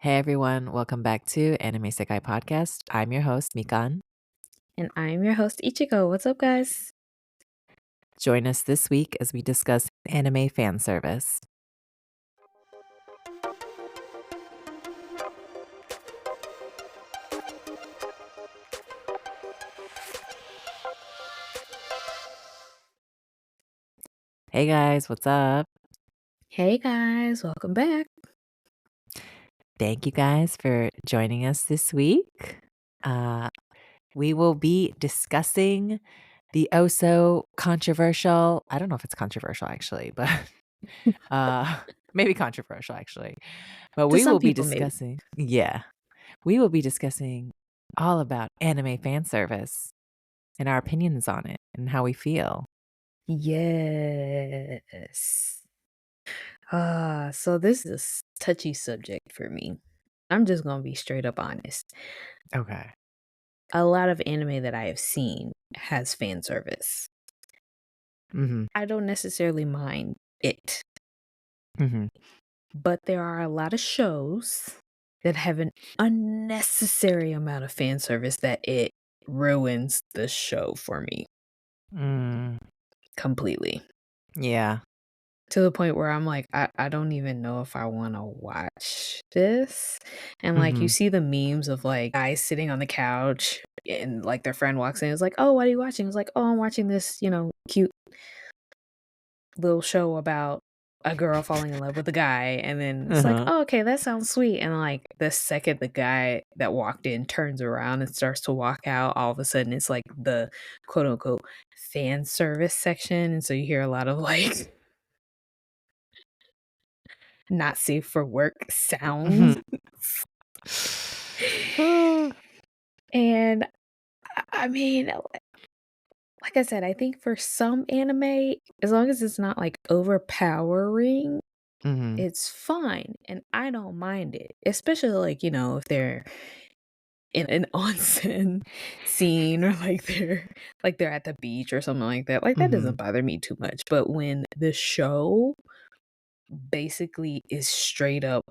Hey everyone, welcome back to Anime Sekai Podcast. I'm your host, Mikan. And I'm your host, Ichigo. What's up, guys? Join us this week as we discuss anime fan service. Hey guys, what's up? Hey, guys. Welcome back. Thank you guys for joining us this week. We will be discussing the oh-so controversial, I don't know if it's controversial actually, but maybe controversial actually. But To we some will be people, maybe. discussing, we will be discussing all about anime fan service and our opinions on it and how we feel. Yes. So this is a touchy subject for me. I'm just going to be straight up honest. Okay. A lot of anime that I have seen has fan service. Mhm. I don't necessarily mind it, Mhm. but there are a lot of shows that have an unnecessary amount of fan service that it ruins the show for me Mm. completely. Yeah. To the point where I'm like, I don't even know if I wanna watch this, and, like, you Mhm. see the memes of, like, guys sitting on the couch and, like, their friend walks in and is like, "Oh, what are you watching?" It's like, "Oh, I'm watching this, cute little show about a girl falling in love with a guy," and then it's like, Uh-huh. "Oh, okay, that sounds sweet," and, like, the second the guy that walked in turns around and starts to walk out, all of a sudden, it's, like, the quote, unquote, "fan service section," and so you hear a lot of, like, not safe for work sounds. Mhm. And I mean, like I said, I think for some anime, as long as it's not like overpowering, Mhm. it's fine. And I don't mind it. Especially like, if they're in an onsen scene or like they're at the beach or something like that. Like that doesn't Mhm. bother me too much. But when the show basically is straight up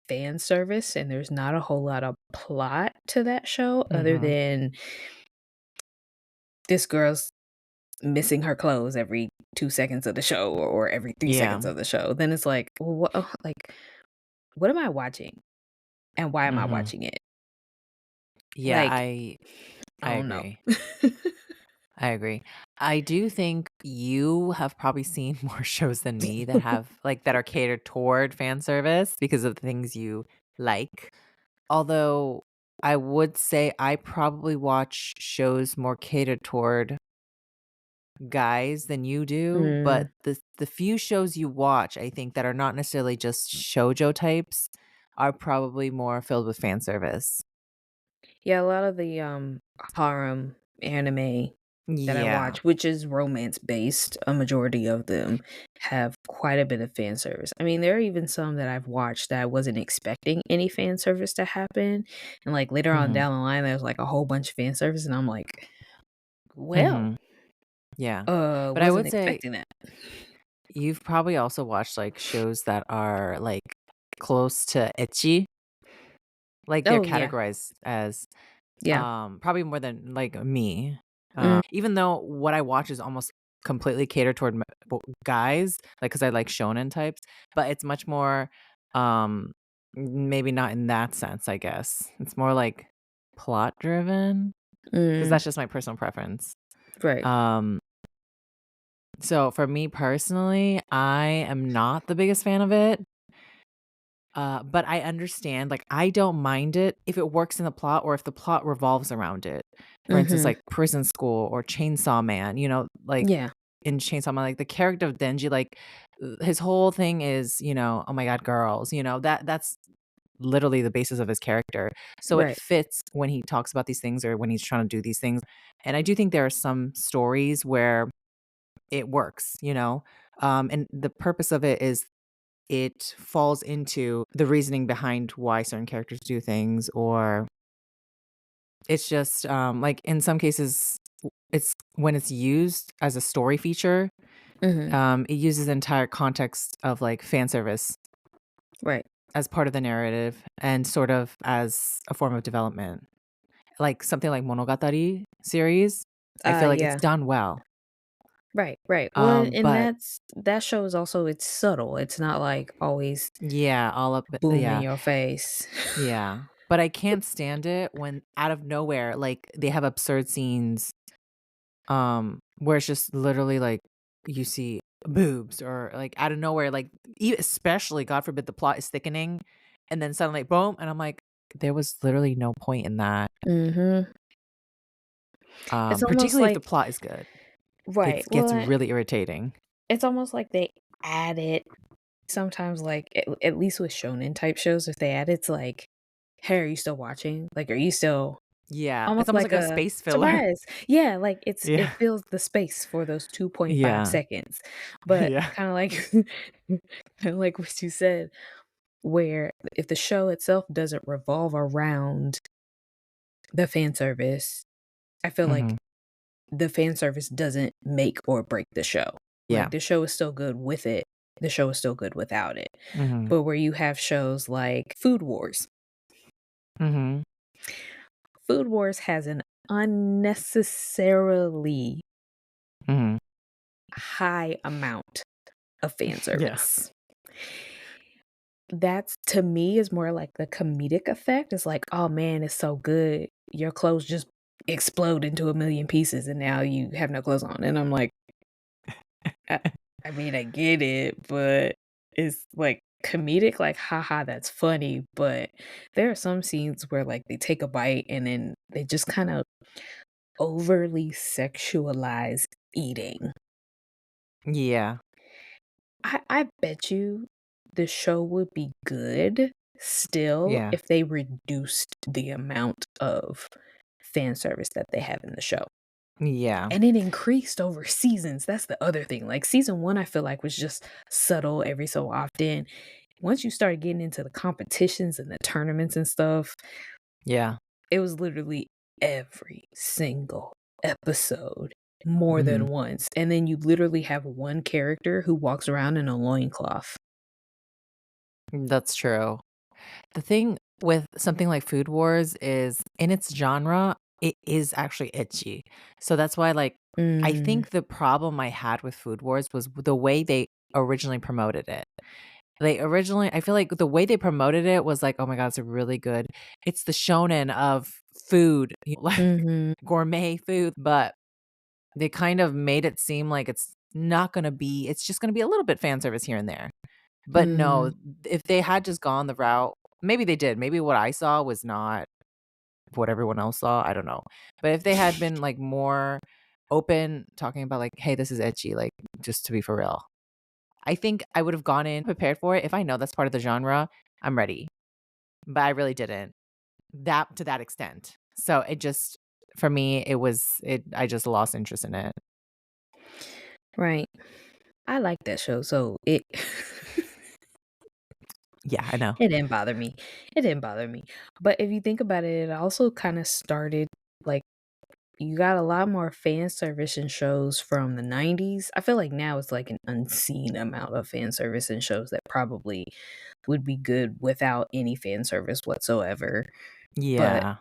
fan service and there's not a whole lot of plot to that show other Mhm. than this girl's missing her clothes every 2 seconds of the show or every 3 Yeah. seconds of the show, then it's like, well, what am I watching and why am I Mhm. watching it? Yeah, Like, I I don't know. agree. I agree. I do think you have probably seen more shows than me that have that are catered toward fan service because of the things you like. Although I would say I probably watch shows more catered toward guys than you do, but Mm, the few shows you watch, I think, that are not necessarily just shoujo types are probably more filled with fan service. yeah, a lot of the, harem anime that I Yeah. watch, which is romance based, a majority of them have quite a bit of fan service. I mean, there are even some that I've watched that I wasn't expecting any fan service to happen, and, like, later on Mhm. down the line, there's, like, a whole bunch of fan service, and I'm like, "Well, Mhm. Yeah. But I wasn't would say expecting that." you've probably also watched, shows that are, close to ecchi. Like, they're Oh, yeah. categorized as, Yeah. probably more than, me. Mm, Even though what I watch is almost completely catered toward guys, because I like shonen types, but it's much more, maybe not in that sense, I guess. It's more, plot driven, because mm, that's just my personal preference. right. Um, so for me personally, I am not the biggest fan of it. But I understand, I don't mind it if it works in the plot or if the plot revolves around it. For instance, Mhm. Prison School or Chainsaw Man, Yeah. in Chainsaw Man, the character of Denji, his whole thing is, oh my God, girls, that's literally the basis of his character. So it Right. fits when he talks about these things or when he's trying to do these things. And I do think there are some stories where it works, and the purpose of it is it falls into the reasoning behind why certain characters do things, or it's just, in some cases, it's when it's used as a story feature, Mhm. it uses the entire context of, fan service, Right. as part of the narrative and sort of as a form of development. Like something like Monogatari series, I feel like it's Yeah. done well. Right, right. Well, and But that show is also it's subtle. It's not like always yeah, all up boom in yeah, your face. yeah. But I can't stand it when out of nowhere, like, they have absurd scenes, where it's just literally, like, you see boobs or, like, out of nowhere, like, especially, God forbid, the plot is thickening, and then suddenly, boom, and I'm like, "There was literally no point in that." Mhm. It's almost Particularly if the like plot is good. right. It gets Well, really irritating. it's almost like they add it sometimes, like, at least with shonen type shows, if they add it's like, "Hey, are you still watching? Like, are you still" Yeah, it's almost almost like like a a space filler. surprise. Yeah, like, it Yeah. fills the space for those 2.5 Yeah. seconds. But Yeah. kinda like kinda like what you said, where if the show itself doesn't revolve around the fan service, I feel like Mhm. the fan service doesn't make or break the show. Yeah. Like, the show is still good with it, the show is still good without it. Mhm. But where you have shows like Food Wars, Mhm. Food Wars has an unnecessarily Mhm. high amount of fan Yeah. service. That's to me is more like the comedic effect. It's like, "Oh, man, it's so good. Your clothes just explode into a million pieces, and now you have no clothes on." And I'm like, I I mean, I get it, but it's, like, comedic, like, "Haha, that's funny," but there are some scenes where, like, they take a bite and then they just kinda overly sexualize eating. Yeah. I bet you the show would be good still Yeah. if they reduced the amount of fan service that they have in the show. Yeah. And it increased over seasons. That's the other thing. Like season 1, I feel like was just subtle every so often. Once you started getting into the competitions and the tournaments and stuff, Yeah. it was literally every single episode more than Mhm. once. And then you literally have one character who walks around in a loincloth. That's true. The thing with something like Food Wars is in its genre, it is actually itchy. So that's why, like, I Mm, think the problem I had with Food Wars was the way they originally promoted it. They originally I feel like the way they promoted it was like, "Oh my god, it's a really good it's the shonen of food, like mhm, gourmet food," but they kind of made it seem like it's not gonna be it's just gonna be a little bit fan service here and there. But no, mm, if they had just gone the route maybe they did, maybe what I saw was not what everyone else saw, I don't know. But if they had been, like, more open, talking about, like, "Hey, this is ecchi," like, just to be for real. I think I would've gone in prepared for it. If I know that's part of the genre, I'm ready. But I really didn't. That to that extent. So it just for me, it I just lost interest in it. right. I like that show, so it Yeah, I know. it didn't bother me. It didn't bother me. But if you think about it, it also kinda started like, you got a lot more fan service in shows from the '90s. I feel like now it's like an unseen amount of fan service in shows that probably would be good without any fan service whatsoever. But, Yeah.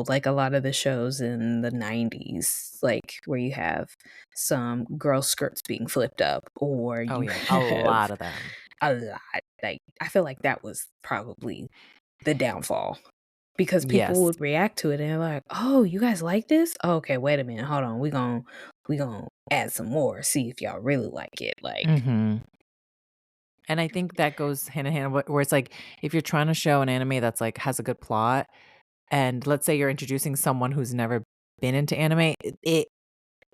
like a lot of the shows in the '90s, like where you have some girl skirts being flipped up or Oh, you yeah. A have lot of them. a lot, like, I feel like that was probably the downfall because people Yes. would react to it and they're like, "Oh, you guys like this? Oh, okay, wait a minute, hold on, we gon' add some more, see if y'all really like it," like Mhm. And I think that goes hand in hand where it's like, if you're trying to show an anime that's, like, has a good plot, and let's say you're introducing someone who's never been into anime,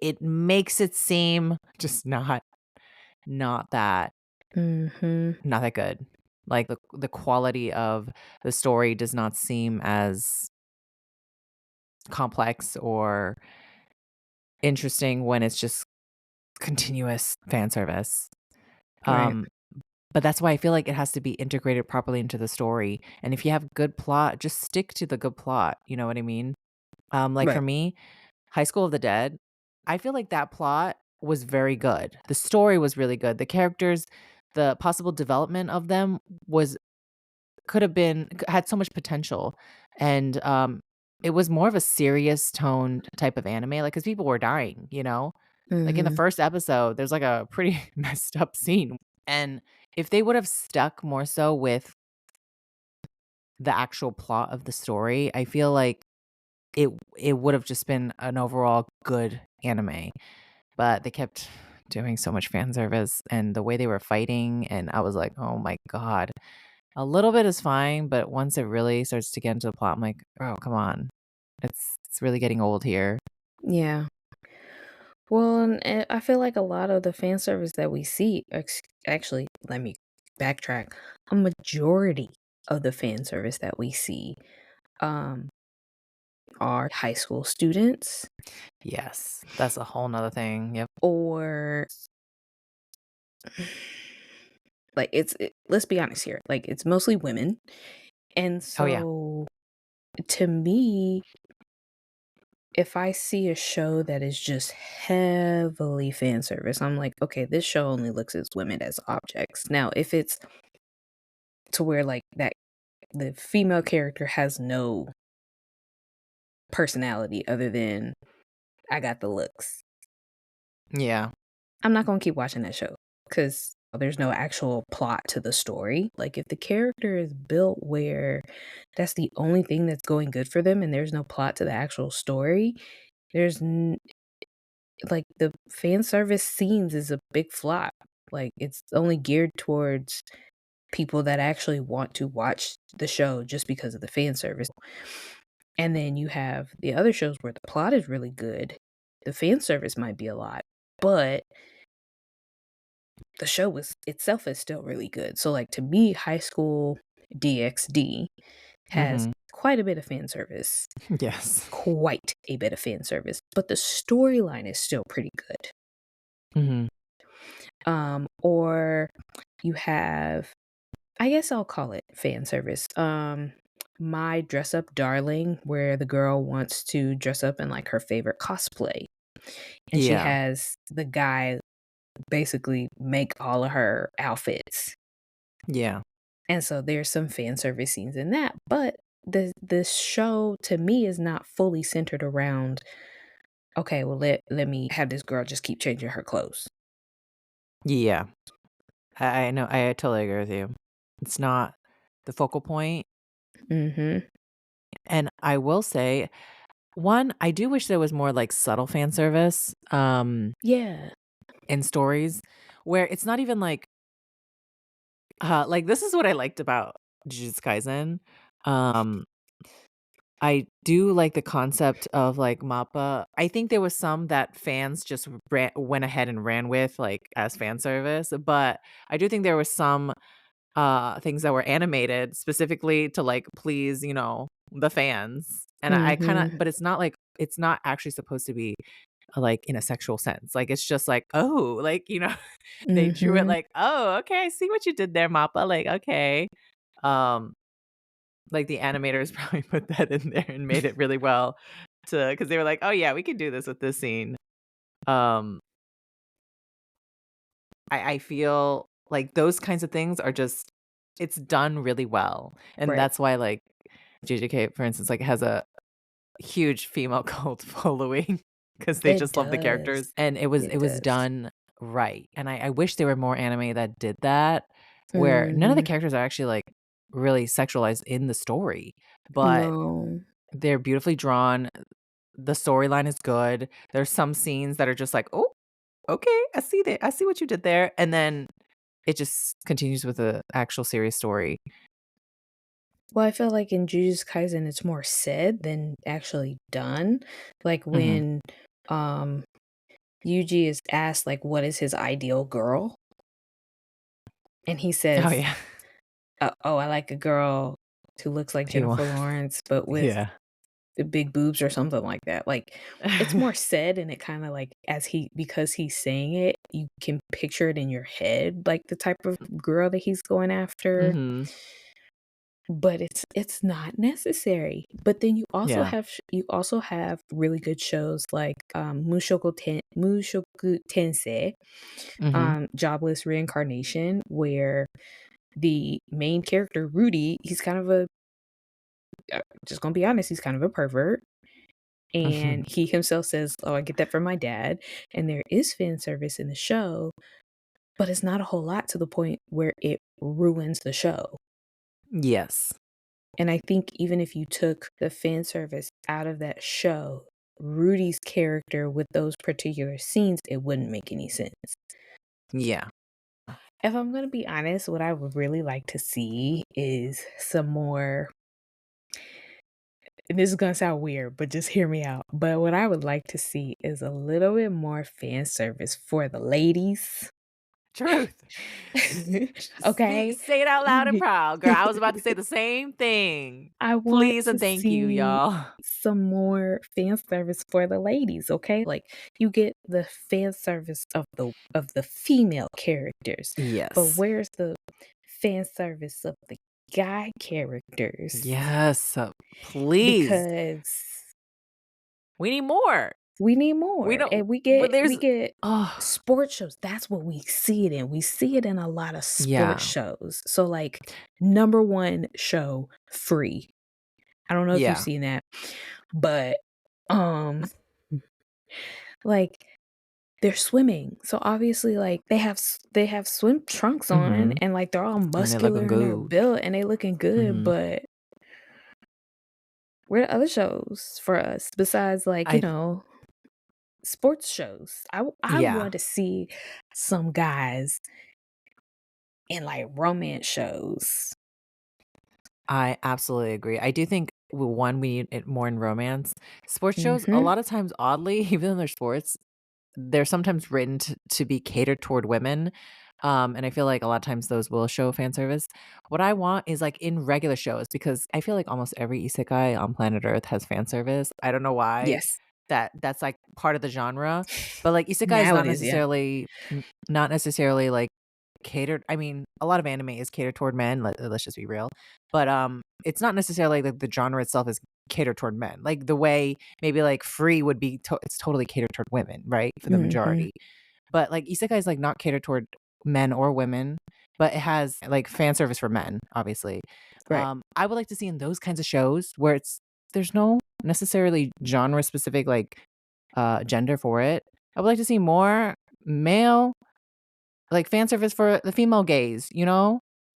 it makes it seem just not that mhm, not that good. Like, the quality of the story does not seem as complex or interesting when it's just continuous fan service. right, Um, but that's why I feel like it has to be integrated properly into the story, and if you have good plot, just stick to the good plot, you know what I mean? Like, for right, me, High School of the Dead, I feel like that plot was very good. The story was really good. The characters, the possible development of them was could have been had so much potential, and, it was more of a serious toned type of anime, like, because people were dying, you know? Like, in the Mhm. first episode, there's, like, a pretty messed up scene, and if they would have stuck more so with the actual plot of the story, I feel like it would have just been an overall good anime, but they kept doing so much fan service and the way they were fighting, and I was like, "Oh my god." A little bit is fine, but once it really starts to get into the plot, I'm like, "Oh, come on. It's really getting old here." Yeah. Well, and I feel like a lot of the fan service that we see, actually, let me backtrack. A majority of the fan service that we see um, are high school students, Yes, that's a whole 'nother thing, yep. or like let's be honest here, like it's mostly women. And Oh, yeah. so to me, if I see a show that is just heavily fan service, I'm like, okay, this show only looks at women as objects. Now, if it's to where like that the female character has no personality other than I got the looks, Yeah. I'm not gonna keep watching that show because there's no actual plot to the story. Like if the character is built where that's the only thing that's going good for them and there's no plot to the actual story, there's like the fan service scenes is a big flop. Like it's only geared towards people that actually want to watch the show just because of the fan service. And then you have the other shows where the plot is really good. The fan service might be a lot, but the show was itself is still really good. So like to me, High School DxD has Mhm. quite a bit of fan service. Yes. Quite a bit of fan service, but the storyline is still pretty good. Mhm. Or you have, I guess I'll call it fan service. My Dress Up Darling, where the girl wants to dress up in like her favorite cosplay, and she Yeah. has the guy basically make all of her outfits. Yeah. And so there's some fan service scenes in that, but the show to me is not fully centered around, okay, well let me have this girl just keep changing her clothes. Yeah. I know, I totally agree with you. It's not the focal point, Mhm. and I will say, one, I do wish there was more, like, subtle fan service, Yeah. in stories where it's not even like, this is what I liked about Jujutsu Kaisen. Um, I do like the concept of, like, MAPPA. I think there was some that fans just went ahead and ran with, like, as fan service, but I do think there was some, things that were animated specifically to, like, please, the fans, and I kinda Mhm. but it's not actually supposed to be, like, in a sexual sense, like, it's just like, "Oh," like, they drew it Mhm. like, "Oh, okay, I see what you did there, MAPPA," like, "Okay." Um, like, the animators probably put that in there and made it really well to because they were like, "Oh, yeah, we could do this with this scene." Um, I feel like those kinds of things are just it's done really well, and Right. that's why, like, JJK, for instance, like, has a huge female cult following because they It just love the does. characters, and it It was does. done right, and I wish there were more anime that did that, where none of the Mhm. characters are actually, like, really sexualized in the story, but No. they're beautifully drawn, the storyline is good, there's some scenes that are just like, "Oh, okay, I see what you did there," and then it just continues with the actual serious story. Well, I feel like in Jujutsu Kaisen, it's more said than actually done. Like Mhm. when um Yuji is asked like what is his ideal girl, and he Oh, says, yeah. "Oh, I like a girl who looks like He wa Jennifer Lawrence, but with Yeah. the big boobs or something like that." Like it's more said, and it kind of like as he because he's saying it, you can picture it in your head, like the type of girl that he's going after. Mhm. But it's not necessary. But then Yeah. you also have really good shows like, Mushoku Tensei, Mhm. Jobless Reincarnation, where the main character, Rudy, he's kind of a just gonna be honest, he's kind of a pervert. And he himself says, "Oh, I get that from my dad." And there is fan service in the show, but it's not a whole lot to the point where it ruins the show. Yes. And I think even if you took the fan service out of that show, Rudy's character with those particular scenes, it wouldn't make any sense. Yeah. If I'm gonna be honest, what I would really like to see is some more, and this is gonna sound weird, but just hear me out. But what I would like to see is a little bit more fan service for the ladies. Truth. Okay? Say it out loud and proud, girl. I was about to say the same thing. I want Please to and thank you, see y'all. some more fan service for the ladies, okay? Like, you get the fan service of the female characters, but Yes. where's the fan service of the guy characters? Yes. Please. Because We need more. we need We more, don't and we but get we there's get oh, sports shows. That's what we see it in. We see it in a lot of sports yeah. shows. So, like, number 1 show, Free. I don't know if you've Yeah. seen that, but, um, like, they're swimming. So, obviously, like, they have swim trunks on, Mhm. and, like, they're all And they're looking muscular and they're good. built and they looking good, Mhm. but where are the other shows for us besides, like, I th sports shows? I yeah. want to see some guys in, like, romance shows. I absolutely agree. I do think, one, we need it more in romance. Sports shows, a Mhm. lot of times, oddly, even though they're sports, they're sometimes written to be catered toward women, and I feel like a lot of times those will show fan service. What I want is, like, in regular shows, because I feel like almost every isekai on planet Earth has fan service. I don't know why Yes. that's, like, part of the genre, but, like, isekai is Now it is, yeah. not necessarily, like, catered. I mean, a lot of anime is catered toward men, let's just be real, but, it's not necessarily like the genre itself is catered toward men, like, the way maybe, like, Free would be it's totally catered toward women, right, for the Mhm. majority, but, like, isekai is, like, not catered toward men or women, but it has, like, fan service for men, obviously. Right. I would like to see in those kinds of shows where there's no necessarily genre specific, like, gender for it. I would like to see more male, like, fan service for the female gaze,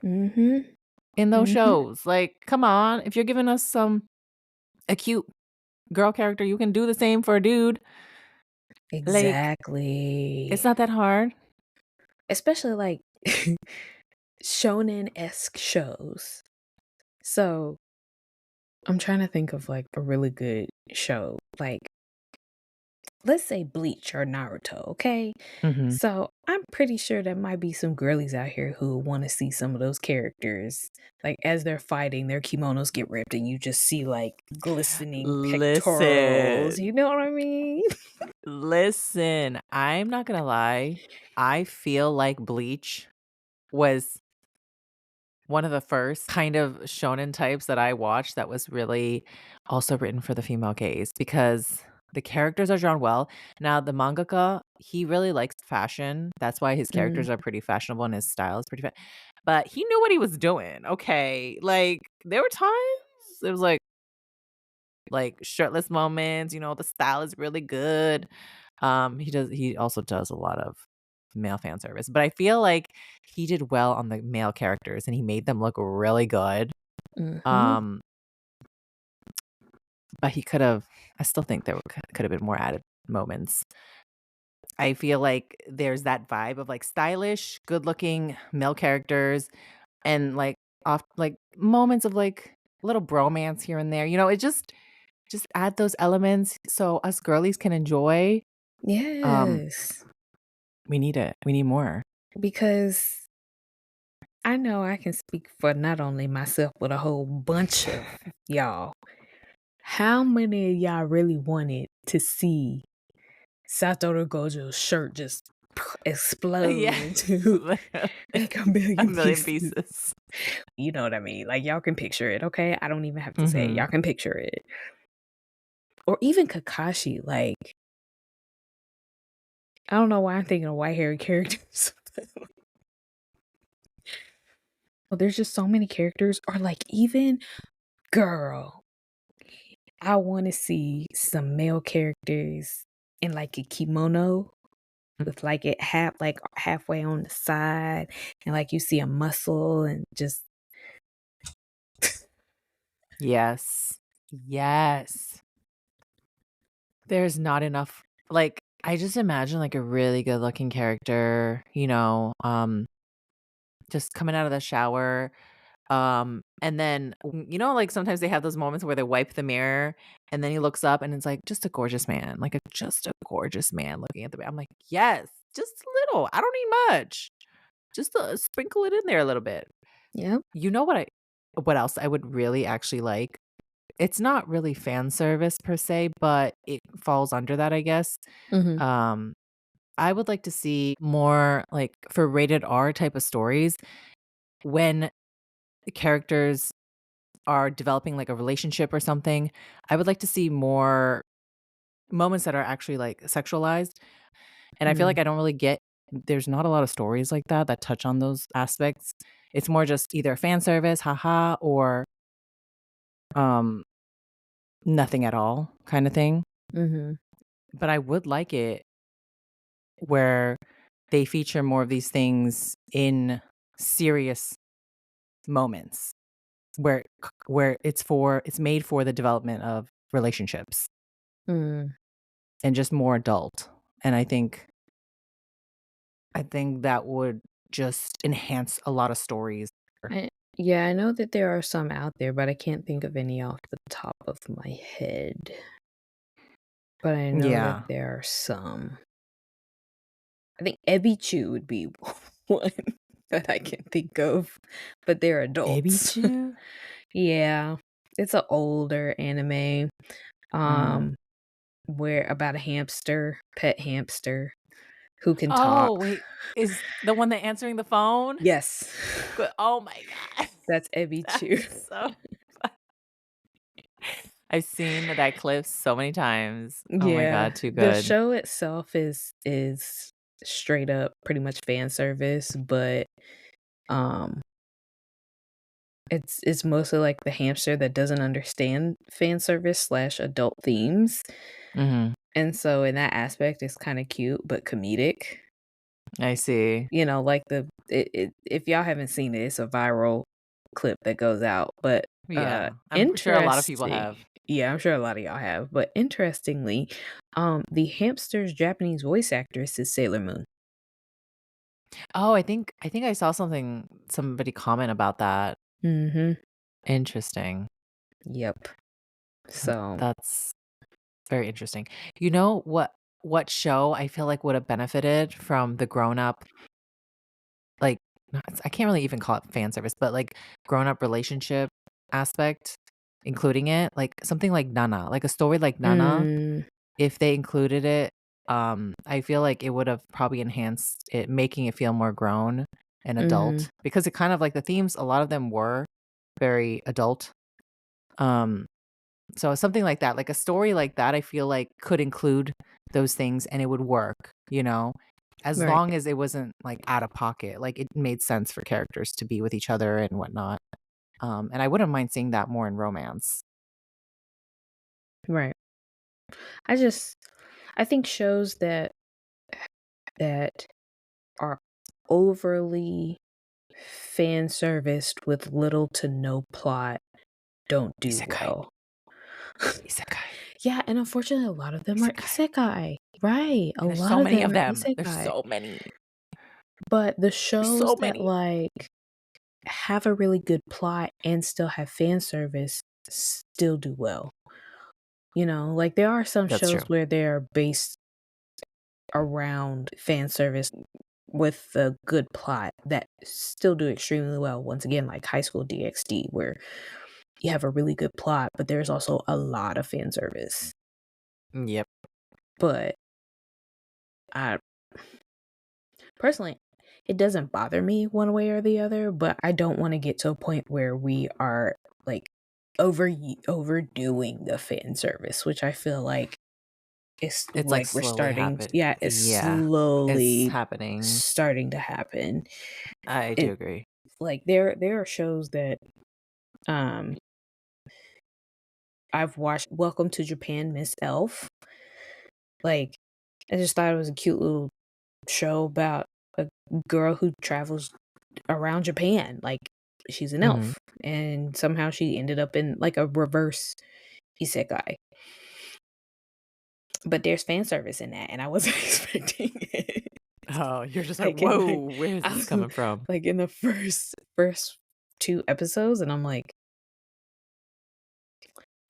Mhm. in those Mhm. shows. Like, come on, if you're giving us a cute girl character, you can do the same for a dude. Like, it's Exactly. not that hard. Especially, like, shonen-esque shows. So, I'm trying to think of, like, a really good show, like, let's say Bleach or Naruto, okay? Mhm. So, I'm pretty sure there might be some girlies out here who wanna see some of those characters. Like, as they're fighting, their kimonos get ripped, and you just see, like, glistening pectorals, Listen, you know what I mean? listen, I'm not gonna lie, I feel like Bleach was one of the first kind of shonen types that I watched that was really also written for the female gaze, because the characters are drawn well. Now, the mangaka, he really likes fashion. That's why his Mm, characters are pretty fashionable and his style is pretty but he knew what he was doing, okay? Like, there were times it was like shirtless moments, the style is really good. He also does a lot of male fan service, but I feel like he did well on the male characters and he made them look really good. mhm. Um, but he I still think there could have been more added moments. I feel like there's that vibe of like stylish, good-looking male characters and like off like moments of like little bromance here and there. It just add those elements so us girlies can enjoy. Um, Yes, we need it. We need more. because I know I can speak for not only myself, but a whole bunch of y'all. How many of y'all really wanted to see Satoru Gojo's shirt just explode Yeah. into Literally. like a A million million pieces? pieces. You know what I mean? Like, y'all can picture it, okay? I don't even have to say it. Y'all Mhm. can picture it. Or even Kakashi, like, I don't know why I'm thinking of white haired characters. Oh, there's just so many characters or, like, even girl, I wanna see some male characters in, like, a kimono with, like, it halfway on the side, and, like, you see a muscle and just Yes. Yes. There's not enough like, I just imagine, like, a really good looking character, just coming out of the shower, and then, like, sometimes they have those moments where they wipe the mirror, and then he looks up, and it's, like, just a gorgeous man, like, just a gorgeous man looking at the I'm like, "Yes, just a little, I don't need much, just, sprinkle it in there a little bit." Yep. You know what else I would really actually like? It's not really fan service per se, but it falls under that, I guess. Mhm. Um, I would like to see more, like, for rated R type of stories, when the characters are developing, like, a relationship or something, I would like to see more moments that are actually, like, sexualized, and I feel Mm. like I don't really get there's not a lot of stories like that that touch on those aspects. It's more just either fan service, haha, or, um, nothing at all kinda thing, Mhm. but I would like it where they feature more of these things in serious moments where it's made for the development of relationships Mm. and just more adult, and I think that would just enhance a lot of stories. I Yeah, I know that there are some out there, but I can't think of any off the top of my head. But I know that Yeah. there are some. I think Ebichu would be one that I can think of, but they're adults. Ebichu? Yeah. It's an older anime, Mm. um, where about a hamster, pet hamster, who can talk. Oh, wait, is the one that answering the phone? Yes. Good oh my god. That's Ebichu. That's so I've seen that clip so many times. Oh my Yeah. god, too The good. show itself is straight up pretty much fan service, but, um it's mostly like the hamster that doesn't understand fan service slash adult themes, Mhm. and so in that aspect, it's kinda cute, but comedic. I see. You know, like the it if y'all haven't seen it, it's a viral clip that goes out, but, Yeah, I'm sure a lot of people interesting have. yeah, I'm sure a lot of y'all have, but interestingly, the hamster's Japanese voice actress is Sailor Moon. Oh, I think I saw somebody comment about that. Mhm. Interesting. Yep. So That's very interesting. You know what show I feel like would have benefited from the grown-up, like, I can't really even call it fan service, but, like, grown-up relationship aspect, including it, like, something like Nana, like a story like Nana, mm, if they included it, I feel like it would have probably enhanced it, making it feel more grown and mhm, adult because it kind of like the themes, a lot of them were very adult. Um, so something like that, like a story like that, I feel like could include those things and it would work, as right, long as it wasn't like out of pocket, like it made sense for characters to be with each other and whatnot. And I wouldn't mind seeing that more in romance. right. I just I think shows that are overly fan serviced with little to no plot don't do Isekai, well. isekai, Yeah, and unfortunately, a lot of them are isekai. isekai. Right, a And there's lot so of many them of are them. There's isekai. so many. But the There's shows so that, many. like, have a really good plot and still have fan service still do well. You know, like, there are some That's shows true. where they're based around fan service with a good plot that still do extremely well. Once again, like High School DxD, where you have a really good plot, but there's also a lot of fan service. Yep. But I personally, it doesn't bother me one way or the other, but I don't want to get to a point where we are like overdoing the fan service, which I feel like it's It's, like, like we're slowly starting happen yeah, it's yeah. It's slowly happening. starting to happen. I do It agree. like there are shows that um I've watched. Welcome to Japan, Miss Elf. Like, I just thought it was a cute little show about a girl who travels around Japan. Like, she's an Mhm. elf, and somehow she ended up in like a reverse isekai. But there's fan service in that, and I wasn't expecting it. Oh, you're just like, Like in "Whoa, like, where is I this was coming from?" like in the first 2 episodes, and I'm like,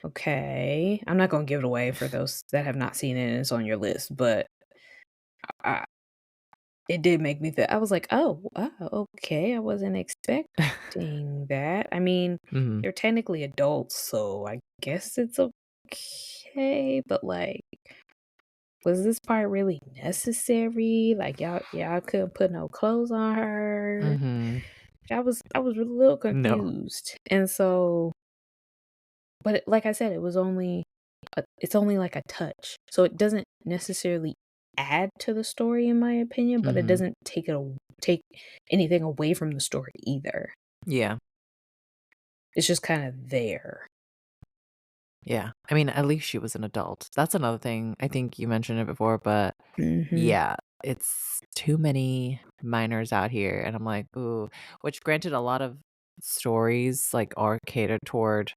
okay, I'm not gonna give it away for those that have not seen it and it's on your list, but I, it did make me I was like, "Oh, okay, I wasn't expecting that." I mean, Mhm. they're technically adults, so I guess it's okay, but, like, was this part really necessary? Like, y'all couldn't put no clothes on her? Mhm. I was a little No. confused, and so but like I said, it's only like a touch, so it doesn't necessarily add to the story in my opinion, but it Mhm. doesn't take anything away from the story either. Yeah. It's just kinda there. Yeah. I mean, at least she was an adult. That's another thing. I think you mentioned it before, but Mhm. yeah, it's too many minors out here, and I'm like, "Ooh," which granted a lot of stories, like, are catered toward,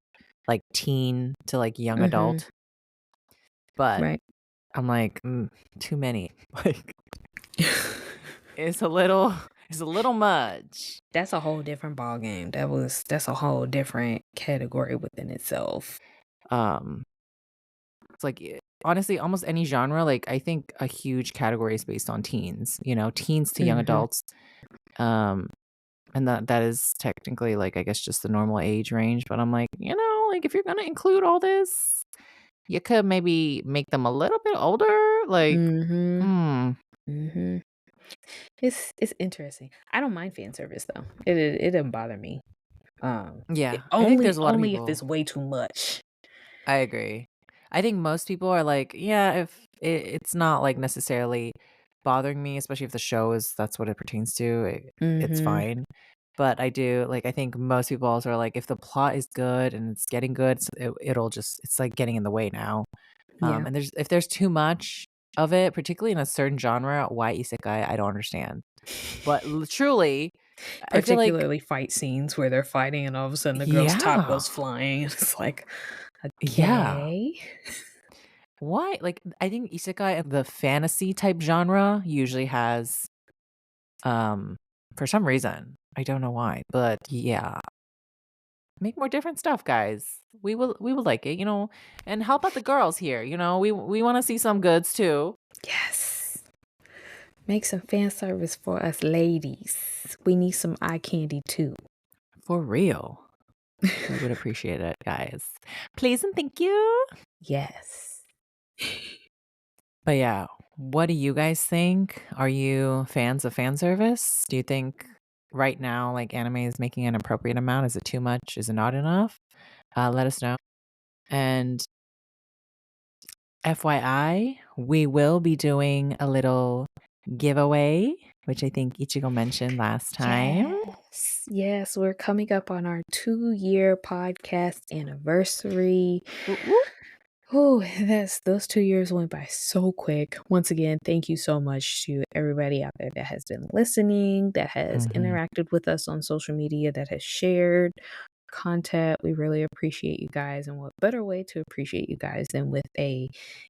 like, teen to, like, young Mhm. adult, but Right. I'm like, too many." Like, it's a little it's a little much. That's a whole different ball game. That's a whole different category within itself. Um, it's like, honestly, almost any genre, like, I think a huge category is based on teens, teens to young Mhm. adults, um, and that is technically, like, I guess, just the normal age range, but I'm like, like, if you're gonna include all this, you could maybe make them a little bit older, like, Mhm. hmm, Mhm. It's interesting. I don't mind fan service though. It doesn't bother me. yeah, I think Only there's a lot of only if people. it's way too much. I agree. I think most people are like, yeah, if it's not like necessarily bothering me, especially if the show is that's what it pertains to, it's Mhm. fine. But I do like I think most people also are like if the plot is good and it's getting good, it'll just it's like getting in the way now. Yeah. And if there's too much of it, particularly in a certain genre, why isekai, I don't understand. But truly, I feel like Particularly fight scenes where they're fighting and all of a sudden the girl's top yeah, goes flying. It's like, yeah. okay. Why? Like, I think isekai, the fantasy type genre, usually has, um, for some reason, I don't know why, but yeah, make more different stuff, guys. We will like it, and help out the girls here. We want to see some goods too, Yes. Make some fan service for us ladies. We need some eye candy too. for real. We would appreciate it, guys. Please and thank you. Yes. But yeah, what do you guys think? Are you fans of fan service? Do you think right now, like anime is making an appropriate amount? Is it too much? Is it not enough? Let us know. And FYI, we will be doing a little giveaway, which I think Ichigo mentioned last time. Yes. Yes. We're coming up on our 2-year podcast anniversary. Woo woo. Oh, those 2 years went by so quick. Once again, thank you so much to everybody out there that has been listening, that has Mhm. interacted with us on social media, that has shared content. We really appreciate you guys. And what better way to appreciate you guys than with a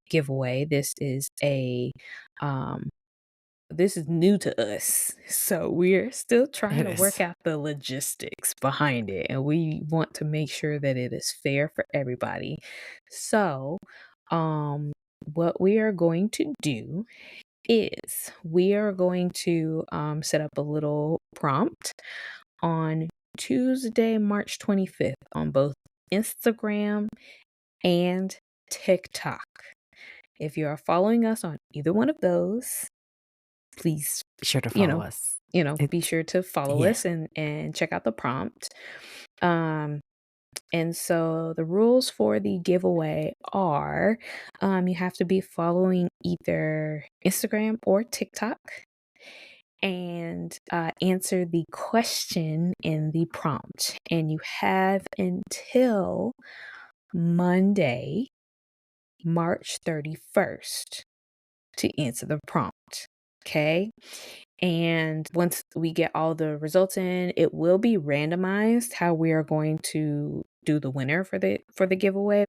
giveaway? Um this is new to us. So we're still trying It to work is. out the logistics behind it. And we want to make sure that it is fair for everybody. So, what we are going to do is we are going to set up a little prompt on Tuesday, March 25th on both Instagram and TikTok. If you are following us on either one of those, please, Be sure to you follow know, us. be It's sure to follow yeah. us and check out the prompt. Um, and so the rules for the giveaway are, you have to be following either Instagram or TikTok, and answer the question in the prompt. And you have until Monday, March 31st to answer the prompt. Okay. And once we get all the results in, it will be randomized how we are going to do the winner for the giveaway.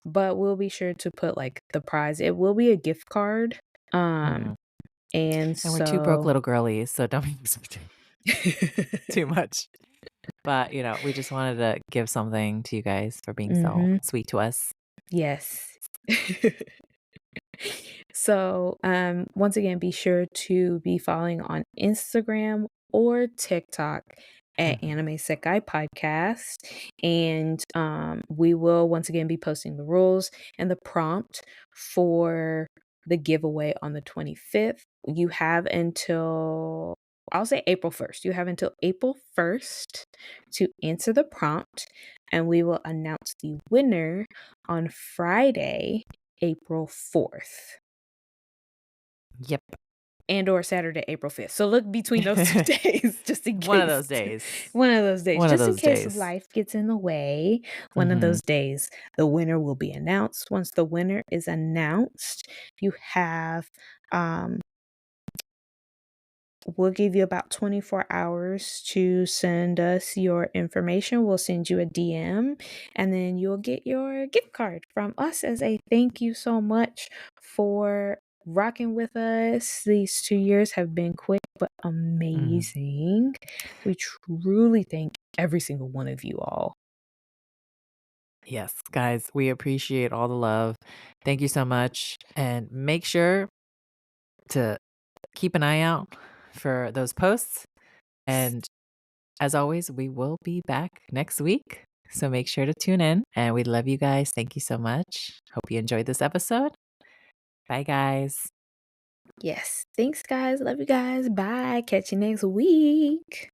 But we'll be sure to put like the prize. It will be a gift card. Mhm. And And we're 2 broke so little girlies, so don't be expecting too much. But, we just wanted to give something to you guys for being so mhm. sweet to us. Yes. So, once again, be sure to be following on Instagram or TikTok at Mhm, Anime Sekai Podcast. And we will once again be posting the rules and the prompt for the giveaway on the 25th. You have until, I'll say April 1st. You have until April 1st to answer the prompt, and we will announce the winner on Friday, April 4th, yep. and or Saturday, April 5th. So look between those 2 days just in One of case. those days. One of those days, One of just in those case days. life gets in the way. One of Mhm. those days, the winner will be announced. Once the winner is announced, you have, um we'll give you about 24 hours to send us your information. We'll send you a DM, and then you'll get your gift card from us as a thank you so much for rocking with us. These 2 years have been quick but Mhm. amazing. We truly thank every single one of you all. Yes, guys, we appreciate all the love. Thank you so much, and make sure to keep an eye out for those posts, and as always, we will be back next week, so make sure to tune in, and we love you guys. Thank you so much. Hope you enjoyed this episode. Bye, guys. Yes. Thanks, guys. Love you guys. Bye. Catch you next week.